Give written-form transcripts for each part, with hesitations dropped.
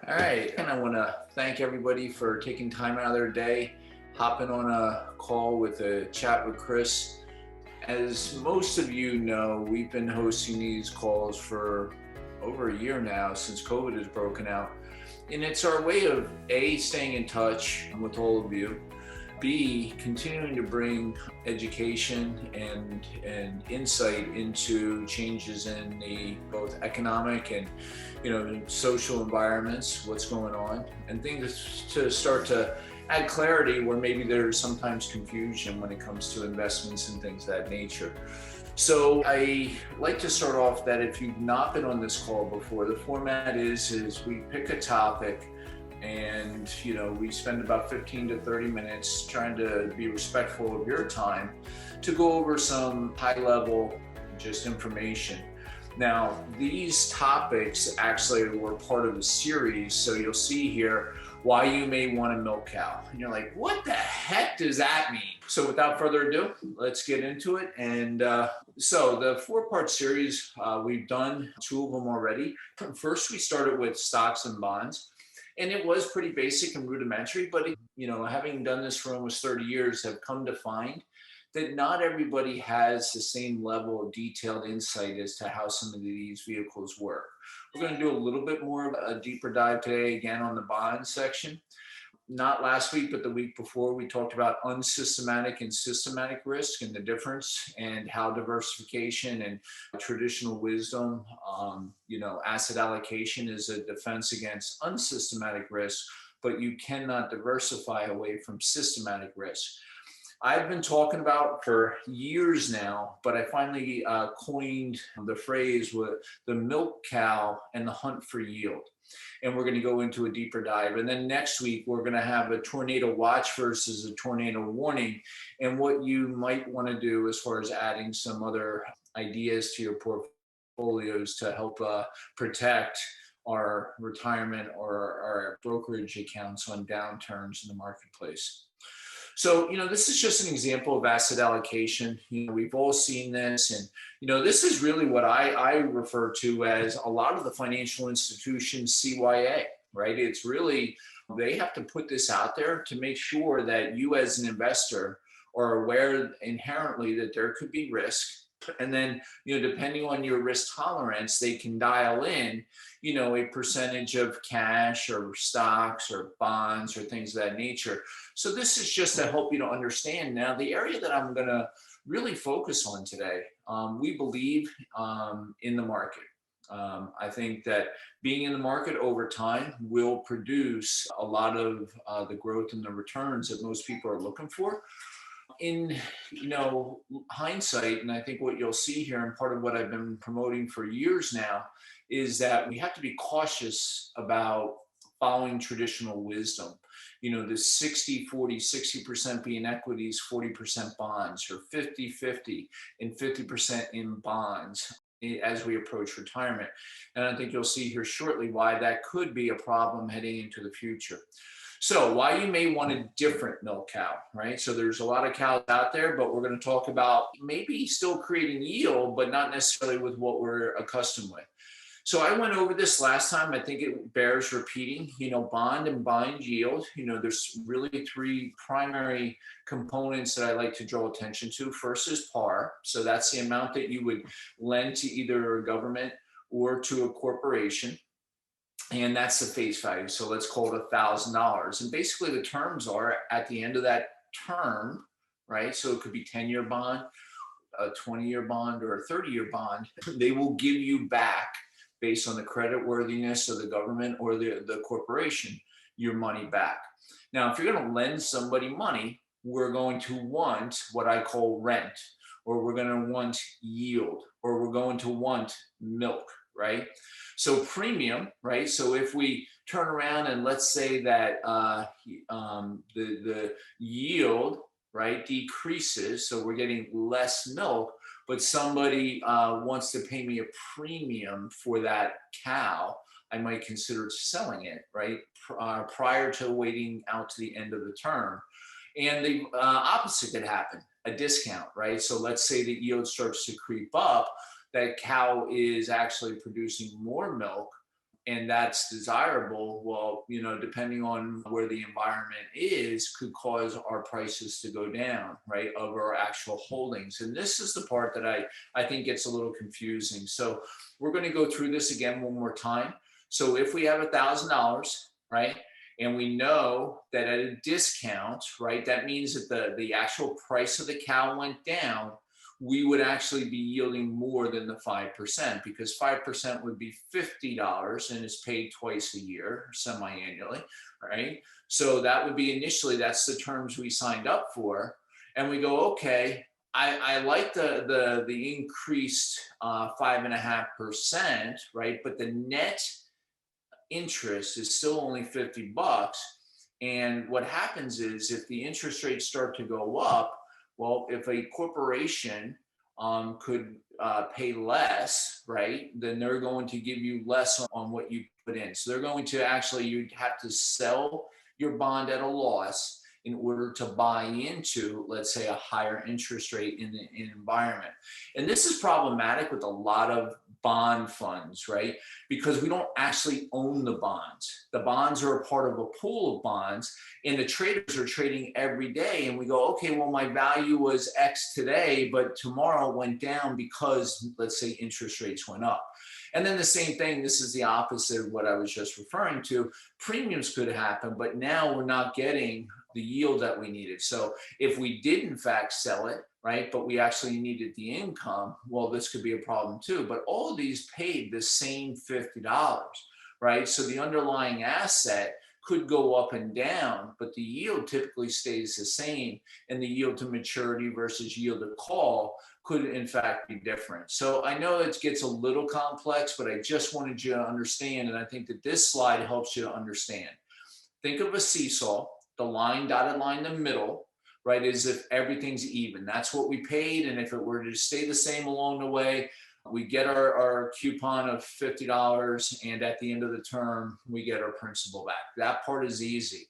All right, and I want to thank everybody for taking time out of their day, hopping on a call with a chat with Chris. As most of you know, we've been hosting these calls for over a year now since COVID has broken out. And it's our way of A, staying in touch with all of you, B, continuing to bring education and insight into changes in the both economic and social environments, what's going on, and things to start to add clarity where maybe there's sometimes confusion when it comes to investments and things of that nature. So I like to start off that if you've not been on this call before, the format is we pick a topic and we spend about 15 to 30 minutes trying to be respectful of your time to go over some high level just information. Now, these topics actually were part of a series, so you'll see here why you may want a milk cow. And you're like, what the heck does that mean? So without further ado, let's get into it. And so the 4-part series, we've done 2 of them already. First, we started with stocks and bonds. And it was pretty basic and rudimentary, but having done this for almost 30 years, have come to find that not everybody has the same level of detailed insight as to how some of these vehicles work. We're going to do a little bit more of a deeper dive today, again, on the bond section. Not last week, but the week before, we talked about unsystematic and systematic risk and the difference, and how diversification and traditional wisdom, asset allocation is a defense against unsystematic risk, but you cannot diversify away from systematic risk. I've been talking about for years now, but I finally coined the phrase with the milk cow and the hunt for yield. And we're going to go into a deeper dive. And then next week, we're going to have a tornado watch versus a tornado warning, and what you might want to do as far as adding some other ideas to your portfolios to help protect our retirement or our brokerage accounts on downturns in the marketplace. So, this is just an example of asset allocation. We've all seen this. And, this is really what I refer to as a lot of the financial institutions CYA, right? It's really, they have to put this out there to make sure that you as an investor are aware inherently that there could be risk. And then, depending on your risk tolerance, they can dial in, a percentage of cash or stocks or bonds or things of that nature. So this is just to help you to understand. Now, the area that I'm going to really focus on today, we believe in the market. I think that being in the market over time will produce a lot of the growth and the returns that most people are looking for. In hindsight, and I think what you'll see here, and part of what I've been promoting for years now, is that we have to be cautious about following traditional wisdom. The 60-40, 60% being equities, 40% bonds, or 50-50 and 50% in bonds as we approach retirement. And I think you'll see here shortly why that could be a problem heading into the future. So why you may want a different milk cow, right? So there's a lot of cows out there, but we're going to talk about maybe still creating yield, but not necessarily with what we're accustomed with. So I went over this last time. I think it bears repeating, bond and bond yield. There's really 3 primary components that I like to draw attention to. First is par. So that's the amount that you would lend to either a government or to a corporation. And that's the face value. So let's call it $1,000. And basically the terms are at the end of that term, right? So it could be 10-year bond, a 20-year bond, or a 30-year bond. They will give you back, based on the credit worthiness of the government or the corporation, your money back. Now, if you're going to lend somebody money, we're going to want what I call rent, or we're going to want yield, or we're going to want milk, right? So premium, right? So if we turn around and let's say that the yield, right, decreases, so we're getting less milk, but somebody wants to pay me a premium for that cow, I might consider selling it, right, prior to waiting out to the end of the term. And the opposite could happen, a discount, right? So let's say the yield starts to creep up, that cow is actually producing more milk, and that's desirable, well, depending on where the environment is, could cause our prices to go down, right, of our actual holdings. And this is the part that I think gets a little confusing. So we're going to go through this again one more time. So if we have $1,000, right, and we know that at a discount, right, that means that the actual price of the cow went down, we would actually be yielding more than the 5%, because 5% would be $50 and is paid twice a year, semi-annually, right? So that would be initially, that's the terms we signed up for. And we go, okay, I like the increased 5.5%, right? But the net interest is still only $50. And what happens is, if the interest rates start to go up, well, if a corporation could pay less, right, then they're going to give you less on what you put in. So they're going to actually, you'd have to sell your bond at a loss in order to buy into, let's say, a higher interest rate in the environment. And this is problematic with a lot of bond funds, right? Because we don't actually own the bonds. The bonds are a part of a pool of bonds, and the traders are trading every day. And we go, okay, well, my value was X today, but tomorrow went down because, let's say, interest rates went up. And then the same thing, this is the opposite of what I was just referring to. Premiums could happen, but now we're not getting the yield that we needed. So if we did in fact sell it, right, but we actually needed the income, well, this could be a problem too. But all of these paid the same $50, right? So the underlying asset could go up and down, but the yield typically stays the same, and the yield to maturity versus yield to call could in fact be different. So I know it gets a little complex, but I just wanted you to understand, and I think that this slide helps you to understand. Think of a seesaw, the line, dotted line in the middle, right, is if everything's even. That's what we paid, and if it were to stay the same along the way, we get our coupon of $50, and at the end of the term, we get our principal back. That part is easy.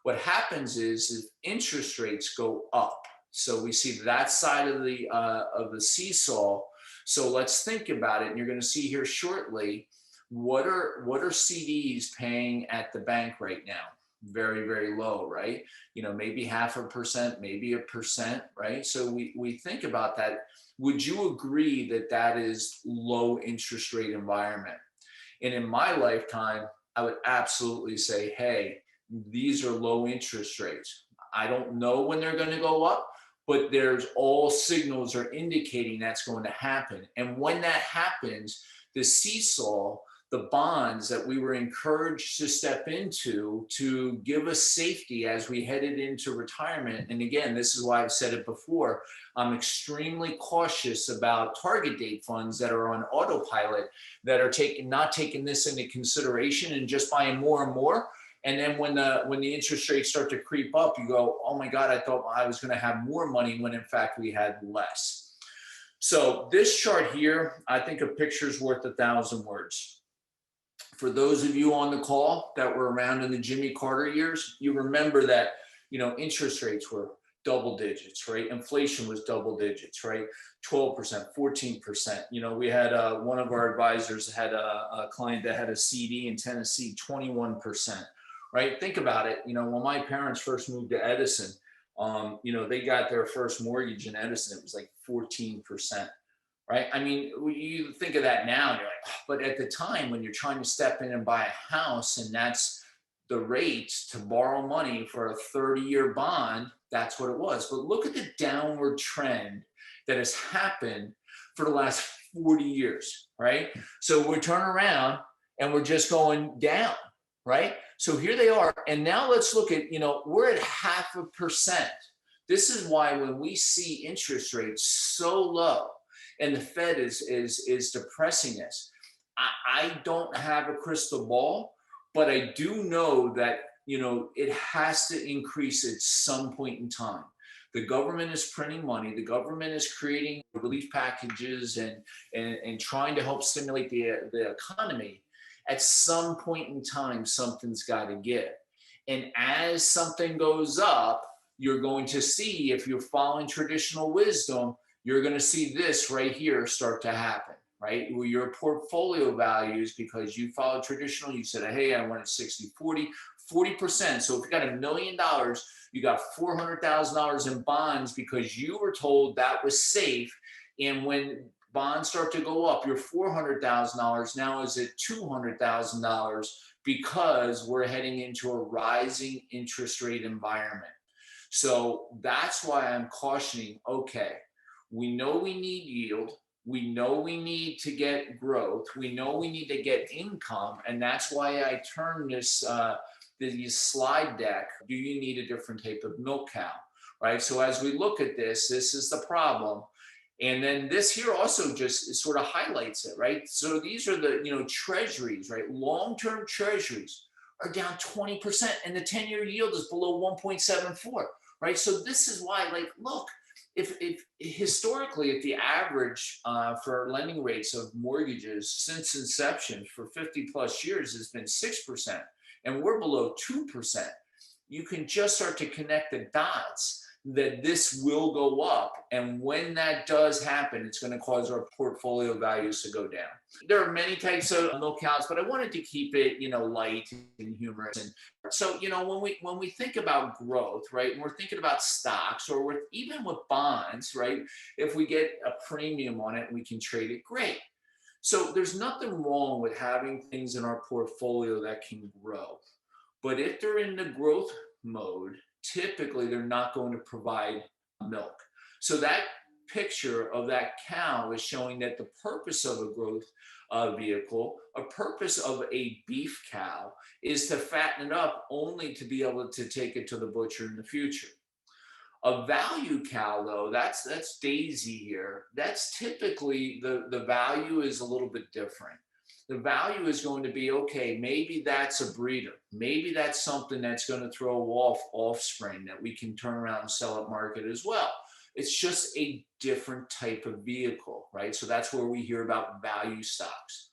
What happens is if interest rates go up, so we see that side of the seesaw. So let's think about it, and you're going to see here shortly, what are CDs paying at the bank right now? Very, very low, right? Maybe 0.5%, maybe 1%, right? So we think about that. Would you agree that that is low interest rate environment? And in my lifetime, I would absolutely say, hey, these are low interest rates. I don't know when they're going to go up, but there's all signals are indicating that's going to happen. And when that happens, the seesaw, the bonds that we were encouraged to step into to give us safety as we headed into retirement. And again, this is why I've said it before, I'm extremely cautious about target date funds that are on autopilot, that are not taking this into consideration and just buying more and more. And then when the interest rates start to creep up, you go, oh my God, I thought I was going to have more money, when in fact we had less. So this chart here, I think a picture's worth 1,000 words. For those of you on the call that were around in the Jimmy Carter years, you remember that, interest rates were double digits, right? Inflation was double digits, right? 12%, 14%. We had one of our advisors had a client that had a CD in Tennessee, 21%, right? Think about it. When my parents first moved to Edison, they got their first mortgage in Edison, it was like 14%. Right? I mean, you think of that now, and you're like, oh, but at the time when you're trying to step in and buy a house, and that's the rate to borrow money for a 30-year bond, that's what it was. But look at the downward trend that has happened for the last 40 years, right? So we turn around and we're just going down, right? So here they are. And now let's look at, we're at 0.5%. This is why when we see interest rates so low, and the Fed is depressing us, I don't have a crystal ball, but I do know that, it has to increase at some point in time. The government is printing money. The government is creating relief packages and trying to help stimulate the economy. At some point in time, something's got to give. And as something goes up, you're going to see, if you're following traditional wisdom, you're going to see this right here start to happen, right? Where your portfolio values, because you followed traditional, you said, hey, I want it 40%. So if you got $1 million, you got $400,000 in bonds because you were told that was safe. And when bonds start to go up, your $400,000 now is at $200,000 because we're heading into a rising interest rate environment. So that's why I'm cautioning, okay, we know we need yield. We know we need to get growth. We know we need to get income. And that's why I turn this slide deck. Do you need a different type of milk cow? Right. So as we look at this is the problem. And then this here also just sort of highlights it, right? So these are the, treasuries, right? Long-term treasuries are down 20% and the 10-year yield is below 1.74, right? So this is why, like, look, if historically, if the average for lending rates of mortgages since inception for 50 plus years has been 6%, and we're below 2%, you can just start to connect the dots that this will go up. And when that does happen, it's going to cause our portfolio values to go down. There are many types of milk cows, but I wanted to keep it, light and humorous. And so, when we think about growth, right, and we're thinking about stocks or even with bonds, right, if we get a premium on it and we can trade it, great. So there's nothing wrong with having things in our portfolio that can grow. But if they're in the growth mode, typically they're not going to provide milk. So that picture of that cow is showing that the purpose of a growth vehicle, a purpose of a beef cow, is to fatten it up only to be able to take it to the butcher in the future. A value cow, though, that's Daisy here. That's typically the value is a little bit different. The value is going to be, okay, maybe that's a breeder. Maybe that's something that's going to throw off offspring that we can turn around and sell at market as well. It's just a different type of vehicle, right? So that's where we hear about value stocks.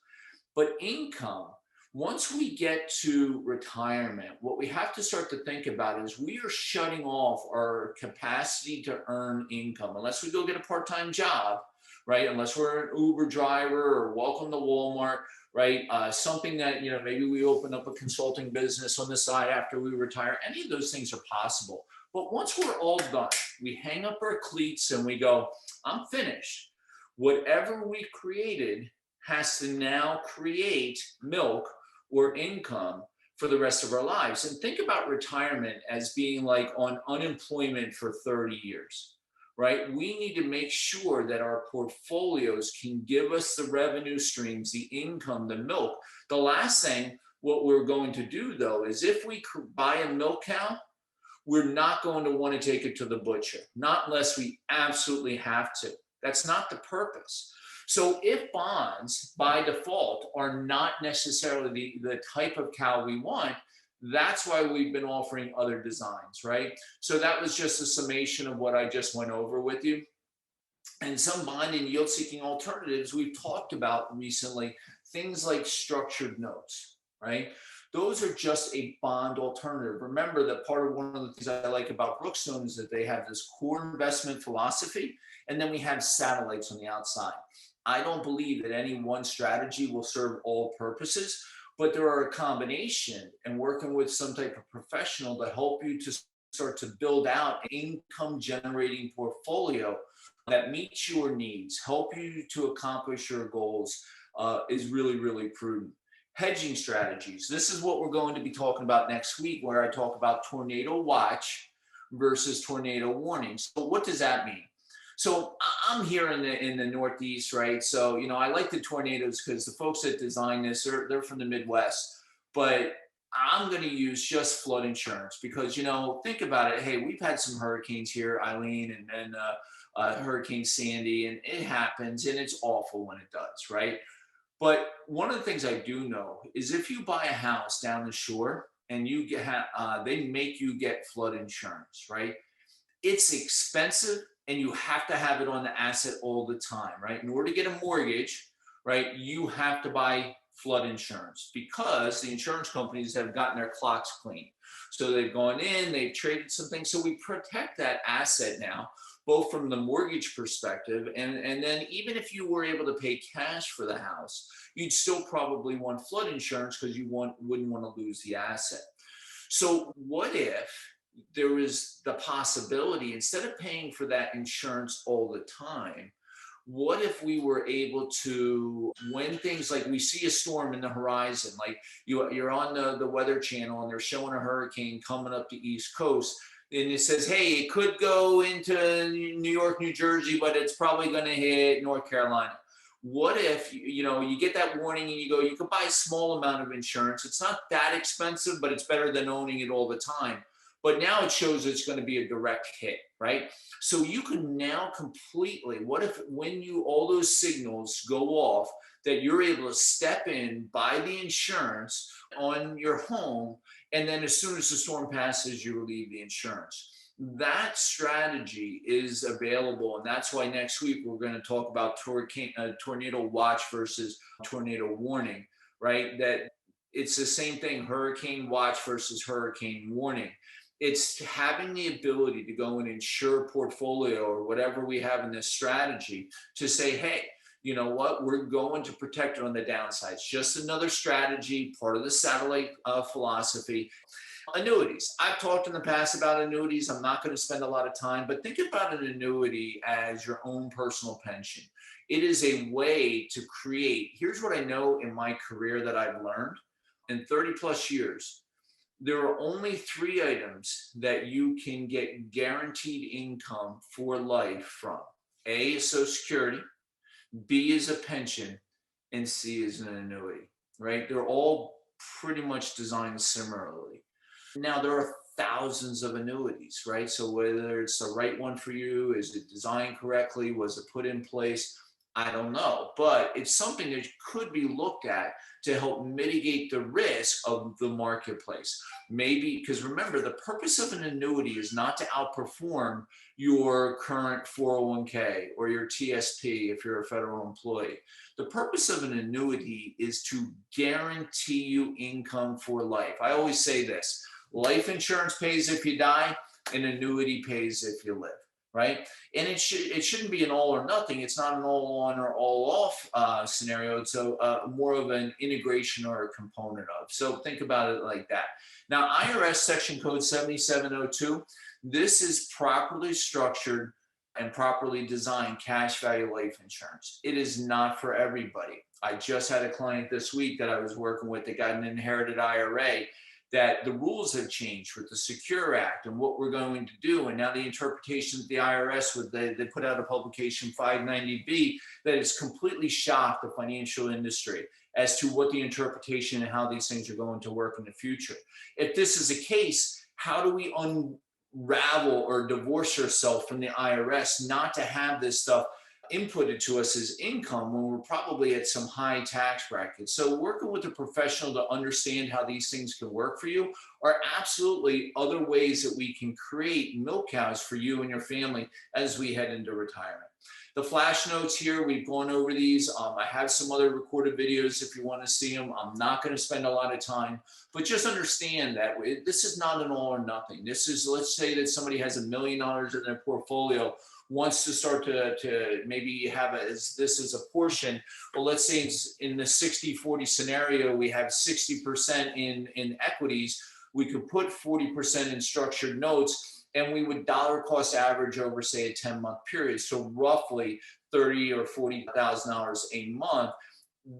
But income, once we get to retirement, what we have to start to think about is we are shutting off our capacity to earn income. Unless we go get a part-time job, right? Unless we're an Uber driver or welcome to Walmart, right? Something that, maybe we open up a consulting business on the side after we retire. Any of those things are possible. But once we're all done, we hang up our cleats and we go, I'm finished. Whatever we created has to now create milk or income for the rest of our lives. And think about retirement as being like on unemployment for 30 years. Right? We need to make sure that our portfolios can give us the revenue streams, the income, the milk. The last thing, what we're going to do though, is if we buy a milk cow, we're not going to want to take it to the butcher, not unless we absolutely have to. That's not the purpose. So if bonds by default are not necessarily the type of cow we want, that's why we've been offering other designs, right? So that was just a summation of what I just went over with you. And some bond and yield seeking alternatives we've talked about recently, things like structured notes, right? Those are just a bond alternative. Remember that part of one of the things I like about Brookstone is that they have this core investment philosophy, and then we have satellites on the outside. I don't believe that any one strategy will serve all purposes, but there are a combination, and working with some type of professional to help you to start to build out an income generating portfolio that meets your needs, help you to accomplish your goals is really, really prudent. Hedging strategies. This is what we're going to be talking about next week, where I talk about tornado watch versus tornado warning. So what does that mean? So I'm here in the Northeast, right? So, I like the tornadoes because the folks that design this, they're from the Midwest, but I'm going to use just flood insurance because, think about it. Hey, we've had some hurricanes here, Eileen, and then Hurricane Sandy, and it happens and it's awful when it does, right? But one of the things I do know is if you buy a house down the shore and you they make you get flood insurance, right? It's expensive. And you have to have it on the asset all the time, right? In order to get a mortgage, right, you have to buy flood insurance because the insurance companies have gotten their clocks clean. So they've gone in, they've traded some things. So we protect that asset now both from the mortgage perspective, and then even if you were able to pay cash for the house, you'd still probably want flood insurance because wouldn't want to lose the asset. So what if there is the possibility, instead of paying for that insurance all the time, what if we were able to, when things like we see a storm in the horizon, like you're on the Weather Channel and they're showing a hurricane coming up the East Coast, and it says, hey, it could go into New York, New Jersey, but it's probably going to hit North Carolina. What if, you get that warning and you go, you could buy a small amount of insurance. It's not that expensive, but it's better than owning it all the time. But now it shows it's going to be a direct hit, right? So you can now completely, what if when all those signals go off, that you're able to step in, buy the insurance on your home, and then as soon as the storm passes, you relieve the insurance. That strategy is available, and that's why next week we're going to talk about tornado watch versus tornado warning, right? That it's the same thing, hurricane watch versus hurricane warning. It's having the ability to go and insure a portfolio or whatever we have in this strategy to say, hey, you know what, we're going to protect it on the downsides. Just another strategy, part of the satellite philosophy. Annuities. I've talked in the past about annuities. I'm not going to spend a lot of time, but think about an annuity as your own personal pension. It is a way to create. Here's what I know in my career that I've learned in 30 plus years. There are only 3 items that you can get guaranteed income for life from. A is Social Security, B is a pension, and C is an annuity, right? They're all pretty much designed similarly. Now, there are thousands of annuities, right? So whether it's the right one for you, is it designed correctly, was it put in place? I don't know, but it's something that could be looked at to help mitigate the risk of the marketplace. Maybe, because remember, the purpose of an annuity is not to outperform your current 401k or your TSP if you're a federal employee. The purpose of an annuity is to guarantee you income for life. I always say this: life insurance pays if you die, an annuity pays if you live. Right? And it shouldn't be an all or nothing. It's not an all on or all off scenario. It's more of an integration or a component of. So think about it like that. Now, IRS section code 7702, this is properly structured and properly designed cash value life insurance. It is not for everybody. I just had a client this week that I was working with that got an inherited IRA, that the rules have changed with the Secure Act and what we're going to do. And now the interpretation of the IRS, they put out a publication 590B that has completely shocked the financial industry as to what the interpretation and how these things are going to work in the future. If this is a case, how do we unravel or divorce ourselves from the IRS not to have this stuff inputted to us as income when we're probably at some high tax brackets? So working with a professional to understand how these things can work for you are absolutely other ways that we can create milk cows for you and your family as we head into retirement. The flash notes here, we've gone over these. I have some other recorded videos if you want to see them. I'm not going to spend a lot of time, but just understand that this is not an all or nothing. This is, let's say that somebody has $1 million in their portfolio, wants to start to maybe have this as a portion. Well, let's say it's in the 60-40 scenario, we have 60% in equities. We could put 40% in structured notes, and we would dollar cost average over, say, a 10-month period. So roughly $30,000 or $40,000 a month.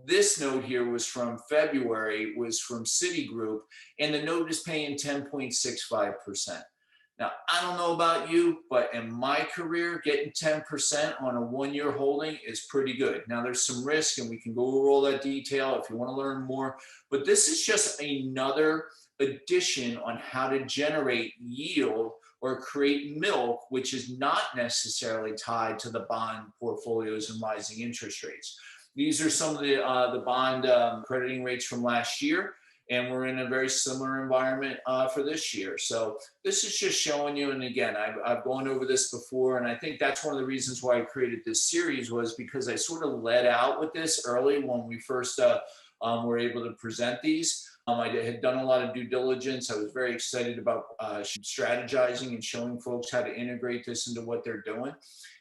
This note here was from February, was from Citigroup, and the note is paying 10.65%. Now, I don't know about you, but in my career, getting 10% on a 1-year holding is pretty good. Now, there's some risk, and we can go over all that detail if you want to learn more. But this is just another addition on how to generate yield or create milk, which is not necessarily tied to the bond portfolios and rising interest rates. These are some of the bond crediting rates from last year. And we're in a very similar environment for this year. So this is just showing you, and again, I've gone over this before, and I think that's one of the reasons why I created this series, was because I sort of led out with this early when we first were able to present these. Had done a lot of due diligence. I was very excited about strategizing and showing folks how to integrate this into what they're doing.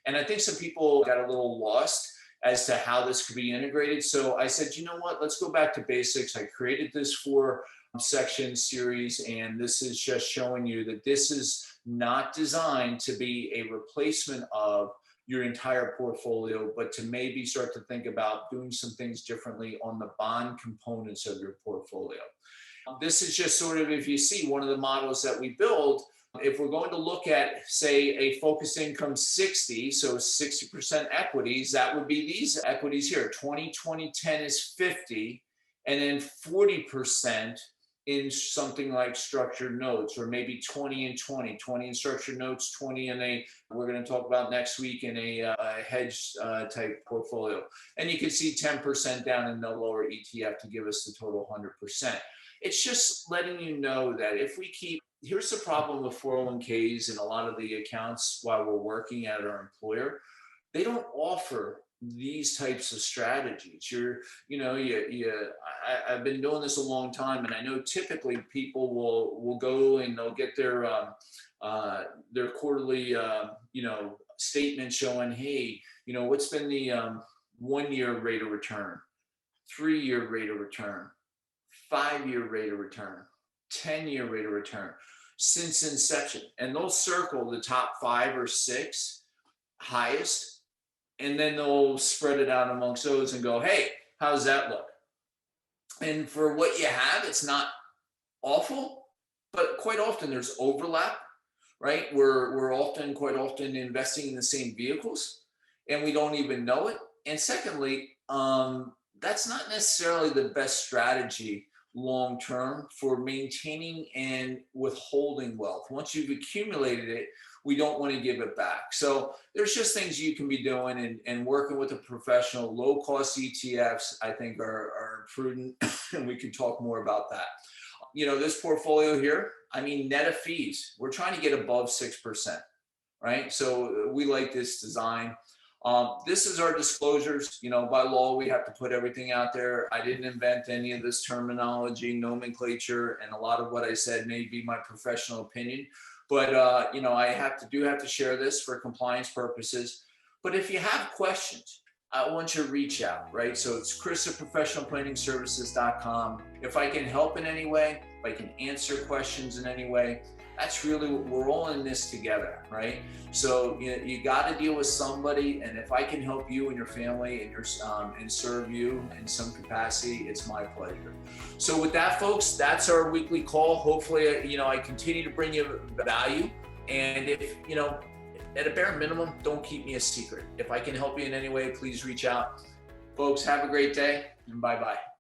And I think some people got a little lost as to how this could be integrated. So I said, you know what, let's go back to basics. I created this for section series, and this is just showing you that this is not designed to be a replacement of your entire portfolio, but to maybe start to think about doing some things differently on the bond components of your portfolio. This is just sort of, if you see one of the models that we build, if we're going to look at, say, a focused income 60, so 60% equities, that would be these equities here. 20, 20, 10 is 50, and then 40% in something like structured notes, or maybe 20 and 20, 20 in structured notes, 20 in we're going to talk about next week, in a hedge type portfolio. And you can see 10% down in the lower ETF to give us the total 100%. It's just letting you know that if we keep, here's the problem with 401ks and a lot of the accounts while we're working at our employer, they don't offer these types of strategies. I've been doing this a long time, and I know typically people will go and they'll get their quarterly statement showing, hey, what's been the 1 year rate of return, 3 year rate of return, 5 year rate of return, 10 year rate of return since inception, and they'll circle the top 5 or 6 highest. And then they'll spread it out amongst those and go, hey, how's that look? And for what you have, it's not awful, but quite often there's overlap, right? We're quite often investing in the same vehicles, and we don't even know it. And secondly, that's not necessarily the best strategy long term for maintaining and withholding wealth. Once you've accumulated it, we don't want to give it back. So there's just things you can be doing, and working with a professional. Low cost ETFs, I think, are prudent, and we can talk more about that. This portfolio here, net of fees, we're trying to get above 6%, right? So we like this design. This is our disclosures. By law, we have to put everything out there. I didn't invent any of this terminology, nomenclature, and a lot of what I said may be my professional opinion. But, I have to share this for compliance purposes. But if you have questions, I want you to reach out, right? So it's chris@professionalplanningservices.com. If I can help in any way, if I can answer questions in any way, that's really what we're all in this together, right? So you got to deal with somebody, and if I can help you and your family and serve you in some capacity, it's my pleasure. So with that, folks, that's our weekly call. Hopefully, I continue to bring you value, and if at a bare minimum, don't keep me a secret. If I can help you in any way, please reach out. Folks, have a great day, and bye-bye.